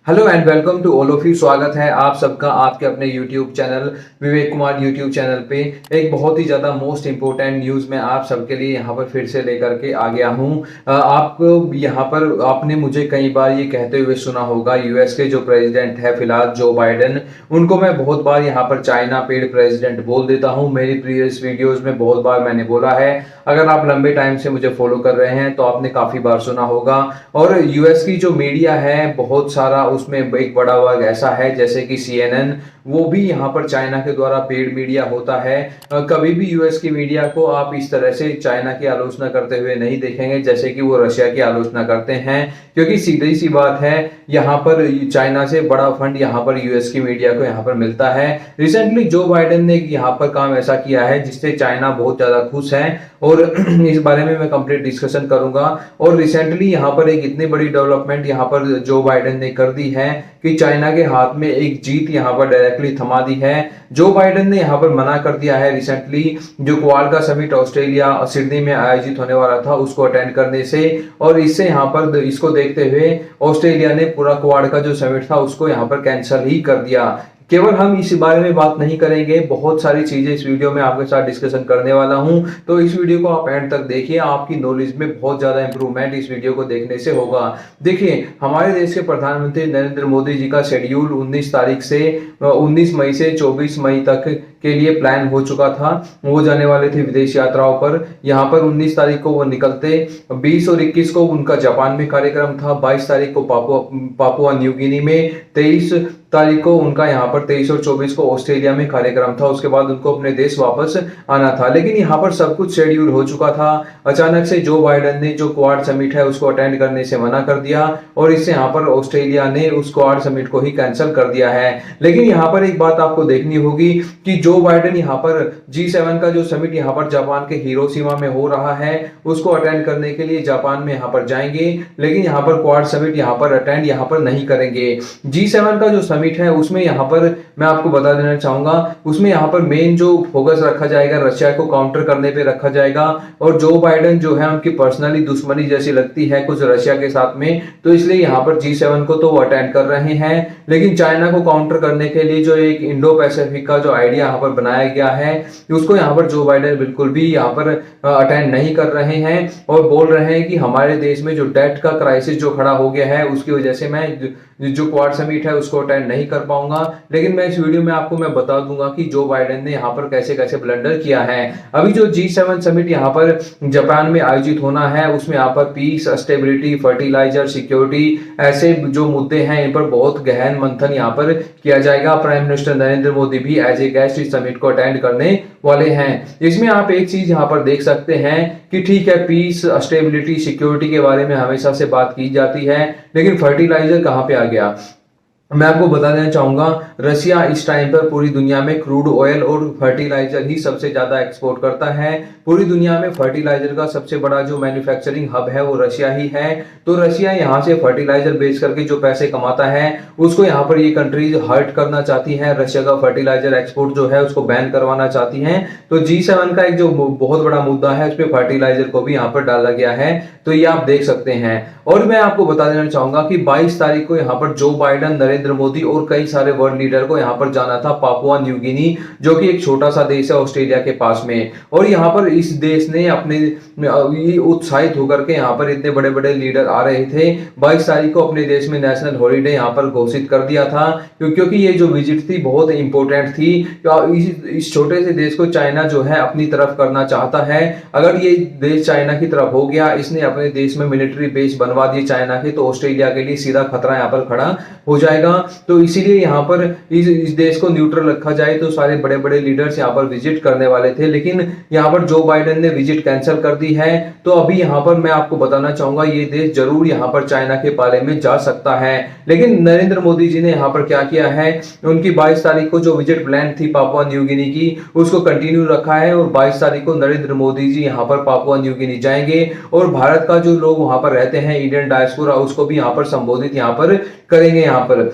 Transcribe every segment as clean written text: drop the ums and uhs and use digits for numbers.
Hello and welcome to all of you. स्वागत है आप सबका आपके अपने YouTube channel Vivek Kumar YouTube channel पे। एक बहुत ही ज़्यादा मोस्ट इंपोर्टेंट न्यूज़ मैं आप सबके लिए यहाँ पर फिर से लेकर के आ गया हूँ। आपको यहाँ पर आपने मुझे कई बार ये कहते हुए सुना होगा, यूएस के जो प्रेसिडेंट है फिलहाल जो बाइडेन, उनको मैं बहुत बार यहाँ पर चाइना पेड प्रेसिडेंट बोल देता हूँ। मेरी प्रीवियस वीडियोज़ में बहुत बार मैंने बोला है। अगर आप लंबे टाइम से मुझे फॉलो कर रहे हैं तो आपने काफ़ी बार सुना होगा। और यूएस की जो मीडिया है बहुत सारा, उसमें एक बड़ा वर्ग ऐसा है जैसे कि सीएनएन, वो भी यहाँ पर चाइना के द्वारा पेड मीडिया होता है। कभी भी यूएस की मीडिया को आप इस तरह से चाइना की आलोचना करते हुए नहीं देखेंगे जैसे कि वो रशिया की आलोचना करते हैं, क्योंकि सीधी सी बात है यहाँ पर चाइना से बड़ा फंड यहाँ पर यूएस की मीडिया को यहाँ पर मिलता है। रिसेंटली जो बाइडेन ने यहाँ पर काम ऐसा किया है जिससे चाइना बहुत ज्यादा खुश है और इस बारे में मैं कंप्लीट डिस्कशन करूंगा। और रिसेंटली यहाँ पर एक इतनी बड़ी डेवलपमेंट यहाँ पर जो बाइडेन ने कर दी है कि चाइना के हाथ में एक जीत यहाँ पर डायरेक्टली थमा दी है। जो बाइडेन ने यहाँ पर मना कर दिया है रिसेंटली जो क्वाड का समिट ऑस्ट्रेलिया सिडनी में आयोजित होने वाला था उसको अटेंड करने से, और इससे यहाँ पर इसको देखते हुए ऑस्ट्रेलिया ने पूरा क्वाड का जो समिट था उसको यहाँ पर कैंसिल ही कर दिया। केवल हम इस बारे में बात नहीं करेंगे, बहुत सारी चीजें इस वीडियो में आपके साथ डिस्कशन करने वाला हूं, तो इस वीडियो को आप एंड तक देखिए। आपकी नॉलेज में बहुत ज्यादा इंप्रूवमेंट इस वीडियो को देखने से होगा। देखिए, हमारे देश के प्रधानमंत्री नरेंद्र मोदी जी का शेड्यूल 19 मई से 24 मई तक के लिए प्लान हो चुका था। वो जाने वाले थे विदेश यात्राओं पर। यहाँ पर 19 तारीख को वो निकलते, 20 और 21 को उनका जापान में कार्यक्रम था, 22 तारीख को पापुआ न्यू गिनी में, 23 तारीख को उनका यहाँ पर 23 और 24 को ऑस्ट्रेलिया में कार्यक्रम था। उसके बाद उनको अपने देश वापस आना था, लेकिन यहाँ पर सब कुछ शेड्यूल हो चुका था। अचानक से जो बाइडेन ने जो क्वाड समिट है उसको अटेंड करने से मना कर दिया और इससे यहाँ पर ऑस्ट्रेलिया ने उस क्वाड समिट को ही कैंसिल कर दिया है। लेकिन यहाँ पर एक बात आपको देखनी होगी कि जो बाइडेन यहाँ पर G7 का जो समिट यहाँ पर जापान के हिरोशिमा में हो रहा है उसको अटेंड करने के लिए जापान में यहाँ पर जाएंगे, लेकिन यहाँ पर क्वाड समिट यहाँ पर अटेंड यहाँ पर नहीं करेंगे। G7 का जो समिट है उसमें यहाँ पर मैं आपको बता देना चाहूंगा, उसमें यहाँ पर मेन जो फोकस रखा जाएगा रशिया को काउंटर करने पे रखा जाएगा। और जो बाइडेन जो है उनकी पर्सनली दुश्मनी जैसी लगती है कुछ रशिया के साथ में, तो इसलिए यहाँ पर G7 को तो वो अटेंड कर रहे हैं। लेकिन चाइना को काउंटर करने के लिए जो एक इंडो पैसिफिक का जो आइडिया यहाँ पर बनाया गया है उसको यहाँ पर जो बाइडेन बिल्कुल भी यहाँ पर अटेंड नहीं कर रहे हैं और बोल रहे हैं कि हमारे देश में जो डेट का क्राइसिस जो खड़ा हो गया है उसकी वजह से मैं जो क्वाड समिट है उसको अटेंड नहीं कर पाऊंगा। लेकिन मैं इस वीडियो में आपको मैं बता दूंगा कि जो बाइडेन ने यहाँ पर कैसे कैसे ब्लंडर किया है। अभी जो G7 समिट यहाँ पर जापान में आयोजित होना है उसमें यहाँ पर पीस, स्टेबिलिटी, फर्टिलाइजर, सिक्योरिटी ऐसे जो मुद्दे हैं इन पर बहुत गहन मंथन यहाँ पर किया जाएगा। प्राइम मिनिस्टर नरेंद्र मोदी भी एज ए गेस्ट इस समिट को अटेंड करने वाले हैं। इसमें आप एक चीज यहाँ पर देख सकते हैं कि ठीक है, पीस, स्टेबिलिटी, सिक्योरिटी के बारे में हमेशा से बात की जाती है, लेकिन फर्टिलाइजर कहाँ पे आ गया? मैं आपको बता देना चाहूंगा, रशिया इस टाइम पर पूरी दुनिया में क्रूड ऑयल और फर्टिलाइजर ही सबसे ज्यादा एक्सपोर्ट करता है। पूरी दुनिया में फर्टिलाइजर का सबसे बड़ा जो मैन्युफैक्चरिंग हब है वो रशिया ही है। तो रशिया यहाँ से फर्टिलाइजर बेच करके जो पैसे कमाता है उसको यहाँ पर ये कंट्रीज हर्ट करना चाहती है। रशिया का फर्टिलाइजर एक्सपोर्ट जो है उसको बैन करवाना चाहती है। तो G7 का एक जो बहुत बड़ा मुद्दा है उसमें फर्टिलाइजर को भी यहाँ पर डाला गया है, तो ये आप देख सकते हैं। और मैं आपको बता देना चाहूंगा कि 22 तारीख को यहाँ पर जो बाइडेन, नरेंद्र मोदी और कई सारे वर्ल्ड लीडर को यहाँ पर जाना था पापुआ न्यू गिनी, जो कि एक छोटा सा देश है ऑस्ट्रेलिया के पास में। और यहाँ पर इस देश ने अपने उत्साहित होकर के यहाँ पर इतने बड़े बड़े लीडर आ रहे थे। 22 तारीख को अपने देश में नेशनल हॉलीडे यहाँ पर घोषित कर दिया था, क्योंकि ये जो विजिट थी बहुत इंपॉर्टेंट थी। इस छोटे से देश को चाइना जो है अपनी तरफ करना चाहता है। अगर ये देश चाइना की तरफ हो गया, इसने अपने देश में मिलिट्री बेस बनवा दिए चाइना के, तो ऑस्ट्रेलिया के लिए सीधा खतरा यहाँ पर खड़ा हो जाएगा। तो इसीलिए यहाँ पर इस देश को न्यूट्रल रखा जाए, तो सारे बड़े बड़े लीडर्स यहाँ पर विजिट करने वाले थे, लेकिन यहाँ पर जो बाइडेन ने विजिट कैंसिल कर दी है। तो अभी यहाँ पर मैं आपको बताना चाहूंगा ये देश जरूर यहाँ पर चाइना के पाले में जा सकता है। लेकिन नरेंद्र मोदी जी ने यहाँ पर क्या किया है, उनकी 22 तारीख को जो विजिट प्लान थी पापुआ न्यू गिनी की उसको कंटिन्यू रखा है और 22 तारीख को नरेंद्र मोदी जी यहाँ पर पापुआ न्यू गिनी जाएंगे और भारत का जो लोग वहां पर रहते हैं इंडियन डायस्पोरा उसको भी यहाँ पर संबोधित यहाँ पर करेंगे। यहाँ पर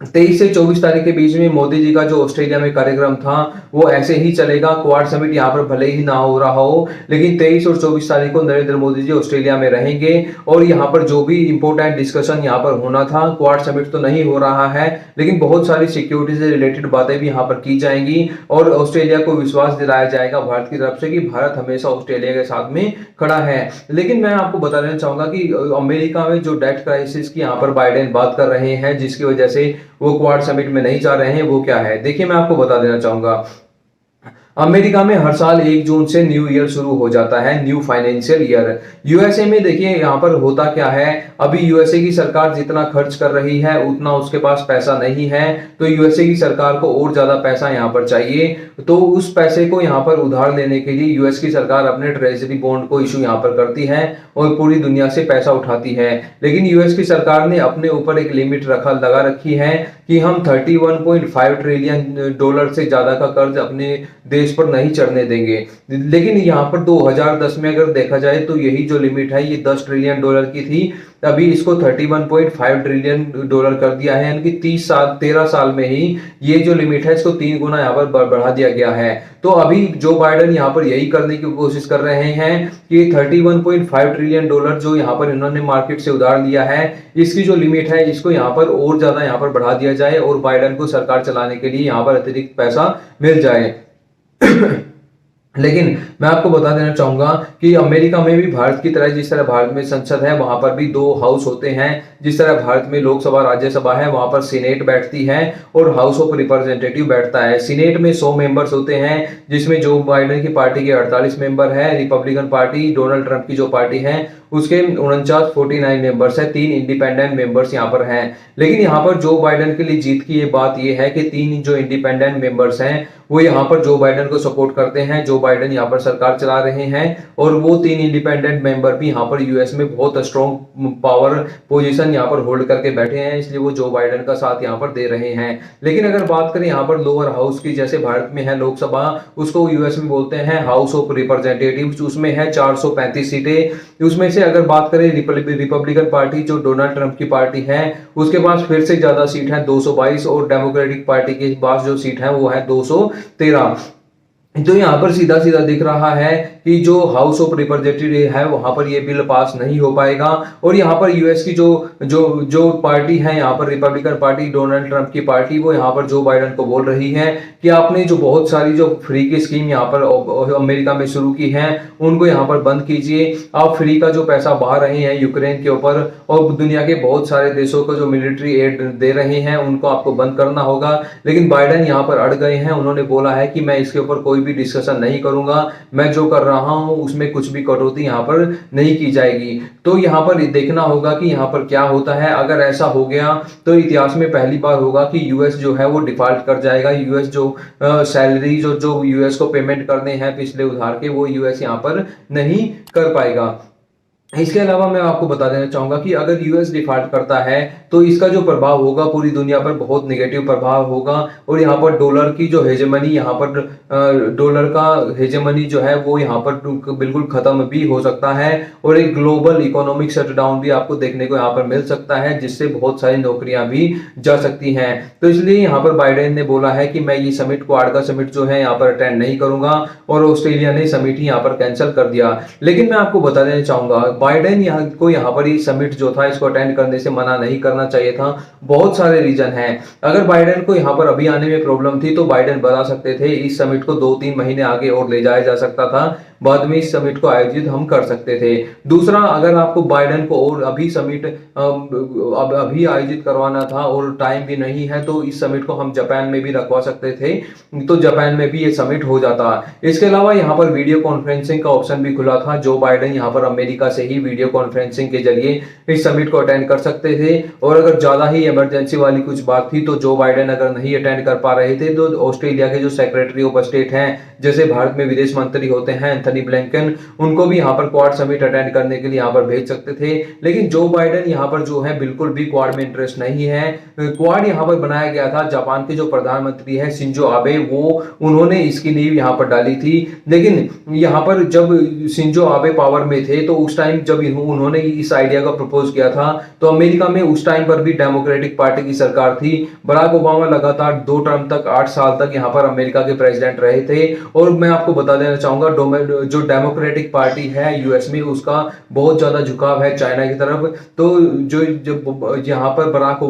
23 से 24 तारीख के बीच में मोदी जी का जो ऑस्ट्रेलिया में कार्यक्रम था वो ऐसे ही चलेगा। क्वाड समिट यहाँ पर भले ही ना हो रहा हो, लेकिन 23 और 24 तारीख को नरेंद्र मोदी जी ऑस्ट्रेलिया में रहेंगे और यहाँ पर जो भी इंपॉर्टेंट डिस्कशन यहाँ पर होना था, क्वाड समिट तो नहीं हो रहा है लेकिन बहुत सारी सिक्योरिटी से रिलेटेड बातें भी यहाँ पर की जाएंगी और ऑस्ट्रेलिया को विश्वास दिलाया जाएगा भारत की तरफ से कि भारत हमेशा ऑस्ट्रेलिया के साथ में खड़ा है। लेकिन मैं आपको बता देना चाहूंगा कि अमेरिका में जो डेट क्राइसिस की यहाँ पर बाइडेन बात कर रहे हैं जिसकी वजह से वो क्वाड समिट में नहीं जा रहे हैं, वो क्या है देखिए मैं आपको बता देना चाहूंगा। अमेरिका में हर साल 1 जून से न्यू ईयर शुरू हो जाता है, न्यू फाइनेंशियल ईयर। यूएसए में देखिए यहाँ पर होता क्या है, अभी यूएसए की सरकार जितना खर्च कर रही है उतना उसके पास पैसा नहीं है, तो यूएसए की सरकार को और ज्यादा पैसा यहाँ पर चाहिए, तो उस पैसे को यहाँ पर उधार लेने के लिए यूएस की सरकार अपने ट्रेजरी बॉन्ड को इशू यहाँ पर करती है और पूरी दुनिया से पैसा उठाती है। लेकिन यूएस की सरकार ने अपने ऊपर एक लिमिट लगा रखी है कि हम 31.5 ट्रिलियन डॉलर से ज्यादा का कर्ज अपने देश पर नहीं चढ़ने देंगे। लेकिन यहाँ पर 2010 में अगर देखा जाए तो यही जो लिमिट है ये 10 ट्रिलियन डॉलर की थी, अभी इसको 31.5 ट्रिलियन डॉलर कर दिया है, यानी कि 13 साल में ही ये जो लिमिट है इसको 3 गुना यहाँ पर बढ़ा दिया गया है। तो अभी जो बाइडेन यहाँ पर यही करने की कोशिश कर रहे हैं कि 31.5 ट्रिलियन डॉलर जो यहाँ पर इन्होंने मार्केट से उधार लिया है इसकी जो लिमिट है इसको यहाँ पर और ज्यादा यहाँ पर बढ़ा दिया जाए और बाइडेन को सरकार चलाने के लिए यहाँ पर अतिरिक्त पैसा मिल जाए। लेकिन मैं आपको बता देना चाहूंगा कि अमेरिका में भी भारत की तरह, जिस तरह भारत में संसद है वहां पर भी 2 हाउस होते हैं, जिस तरह भारत में लोकसभा राज्यसभा है वहां पर सीनेट बैठती है और हाउस ऑफ रिप्रेजेंटेटिव बैठता है। सीनेट में 100 मेंबर्स होते हैं जिसमें जो बाइडेन की पार्टी के 48 मेंबर है, रिपब्लिकन पार्टी डोनाल्ड ट्रंप की जो पार्टी है उसके 49 मेंबर्स है, 3 इंडिपेंडेंट मेंबर्स यहाँ पर हैं। लेकिन यहाँ पर जो बाइडेन के लिए जीत की ये बात ये है कि 3 जो इंडिपेंडेंट मेंबर्स हैं वो यहाँ पर जो बाइडेन को सपोर्ट करते हैं, जो बाइडेन यहाँ पर सरकार चला रहे हैं, और वो 3 इंडिपेंडेंट मेंबर भी यहाँ पर यूएस में बहुत स्ट्रॉन्ग पावर पोजीशन यहाँ पर होल्ड करके बैठे हैं, इसलिए वो जो बाइडेन का साथ यहाँ पर दे रहे हैं। लेकिन अगर बात करें यहाँ पर लोअर हाउस की, जैसे भारत में है लोकसभा, उसको यूएस में बोलते हैं हाउस ऑफ रिप्रेजेंटेटिव्स, उसमें है 435 सीटें। उसमें से अगर बात करें रिपब्लिकन पार्टी जो डोनाल्ड ट्रंप की पार्टी है उसके पास फिर से ज्यादा सीट है 222, और डेमोक्रेटिक पार्टी के पास जो सीट है वो है 213। तो यहाँ पर सीधा सीधा दिख रहा है कि जो हाउस ऑफ रिप्रेजेंटेटिव है वहां पर ये बिल पास नहीं हो पाएगा। और यहाँ पर यूएस की जो जो जो पार्टी है, यहाँ पर रिपब्लिकन पार्टी डोनाल्ड ट्रंप की पार्टी, वो यहाँ पर जो बाइडेन को बोल रही है कि आपने जो बहुत सारी जो फ्री की स्कीम यहाँ पर अमेरिका में शुरू की है उनको यहाँ पर बंद कीजिए। आप फ्री का जो पैसा बहा रहे हैं यूक्रेन के ऊपर और दुनिया के बहुत सारे देशों को जो मिलिट्री एड दे रहे हैं उनको आपको बंद करना होगा। लेकिन बाइडेन यहाँ पर अड़ गए हैं, उन्होंने बोला है कि मैं इसके ऊपर कोई भी डिस्कशन नहीं करूंगा, मैं जो कर रहा हूं उसमें कुछ भी कटौती यहां पर नहीं की जाएगी। तो यहां पर देखना होगा कि यहां पर क्या होता है। अगर ऐसा हो गया तो इतिहास में पहली बार होगा कि यूएस जो है वो डिफॉल्ट कर जाएगा। यूएस जो सैलरी जो यूएस को पेमेंट करने हैं पिछले उधार के, वो यूएस यहां पर नहीं कर पाएगा। इसके अलावा मैं आपको बता देना चाहूंगा कि अगर यूएस डिफॉल्ट करता है तो इसका जो प्रभाव होगा पूरी दुनिया पर बहुत नेगेटिव प्रभाव होगा, और यहाँ पर डॉलर की जो हेजेमनी, यहाँ पर डॉलर का हेजेमनी जो है वो यहाँ पर बिल्कुल खत्म भी हो सकता है, और एक ग्लोबल इकोनॉमिक शटडाउन भी आपको देखने को यहाँ पर मिल सकता है, जिससे बहुत सारी नौकरियां भी जा सकती हैं। तो इसलिए यहाँ पर बाइडेन ने बोला है कि मैं ये समिट, क्वाड का समिट जो है यहाँ पर अटेंड नहीं करूंगा, और ऑस्ट्रेलिया ने समिट ही यहाँ पर कैंसिल कर दिया। लेकिन मैं आपको बता देना चाहूंगा बाइडेन यहाँ पर ये समिट जो था इसको अटेंड करने से मना नहीं करना चाहिए था। बहुत सारे रीजन हैं। अगर बाइडेन को यहाँ पर अभी आने में प्रॉब्लम थी तो बाइडेन बता सकते थे, इस समिट को 2-3 महीने आगे और ले जाया जा सकता था, बाद में इस समिट को आयोजित हम कर सकते थे। दूसरा, अगर आपको बाइडेन को और अभी समिट अभी आयोजित करवाना था और टाइम भी नहीं है तो इस समिट को हम जापान में भी रखवा सकते थे, तो जापान में भी ये समिट हो जाता। इसके अलावा यहाँ पर वीडियो कॉन्फ्रेंसिंग का ऑप्शन भी खुला था। जो बाइडेन यहाँ पर अमेरिका से ही वीडियो कॉन्फ्रेंसिंग के जरिए इस समिट को अटेंड कर सकते थे, और अगर ज्यादा ही इमरजेंसी वाली कुछ बात थी तो जो बाइडेन अगर नहीं अटेंड कर पा रहे थे तो ऑस्ट्रेलिया के जो सेक्रेटरी ऑफ स्टेट हैं, जैसे भारत में विदेश मंत्री होते हैं एंथनी ब्लिंकन, उनको भी यहाँ पर क्वाड समिट अटेंड करने के लिए यहाँ पर भेज सकते थे। लेकिन जो बाइडेन यहाँ पर जो है बिल्कुल भी क्वाड में इंटरेस्ट नहीं है। क्वाड यहाँ पर बनाया गया था, जापान के जो प्रधानमंत्री है शिंजो आबे, वो उन्होंने इसकी नींव यहाँ पर डाली थी। लेकिन यहाँ पर जब शिंजो आबे पावर में थे तो उस टाइम जब उन्होंने इस आइडिया का प्रपोज किया था तो अमेरिका में उस टाइम पर भी डेमोक्रेटिक पार्टी की सरकार थी। बराक ओबामा लगातार 2 टर्म तक 8 साल तक यहाँ पर अमेरिका के प्रेसिडेंट रहे थे। और मैं आपको बता देना चाहूंगा जो डेमोक्रेटिक पार्टी है यूएस में, उसका बहुत ज्यादा झुकाव है चाइना की तरफ। तो जो जब यहाँ पर बराक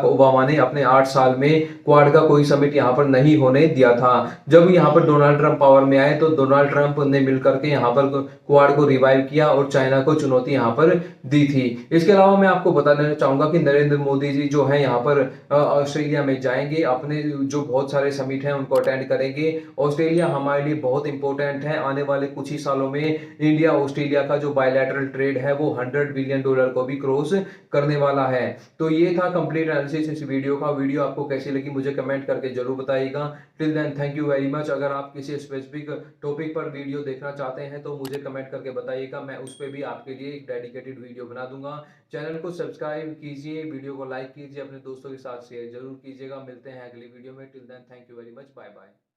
ओबामा ने अपने 8 साल में क्वाड का कोई समिट यहाँ पर नहीं होने दिया था। जब यहाँ पर डोनाल्ड ट्रंप पावर में आए तो डोनाल्ड ट्रंप ने मिलकर के यहाँ पर क्वाड को रिवाइव किया और चाइना को चुनौती यहाँ पर दी थी। इसके अलावा मैं आपको बता देना चाहूंगा कि नरेंद्र मोदी जी जो है यहाँ पर ऑस्ट्रेलिया में जाएंगे, अपने जो बहुत सारे समिट हैं उनको अटेंड करेंगे। ऑस्ट्रेलिया हमारे लिए बहुत इंपॉर्टेंट है। आने वाले कुछ ही सालों में इंडिया ऑस्ट्रेलिया का जो बायलैटरल ट्रेड है वो $100 बिलियन को भी क्रॉस करने वाला है। तो ये था कंप्लीट एनालिसिस इस वीडियो का। वीडियो आपको कैसी लगी मुझे कमेंट करके जरूर बताइएगा। Till then thank you very much. अगर आप किसी स्पेसिफिक टॉपिक पर वीडियो देखना चाहते हैं तो मुझे कमेंट करके बताइएगा, मैं उस पर भी आपके लिए एक डेडिकेटेड वीडियो बना दूंगा। चैनल को सब्सक्राइब कीजिए, वीडियो को लाइक कीजिए, अपने दोस्तों के साथ शेयर जरूर कीजिएगा। मिलते हैं अगली वीडियो में। Till then thank you very much, bye bye.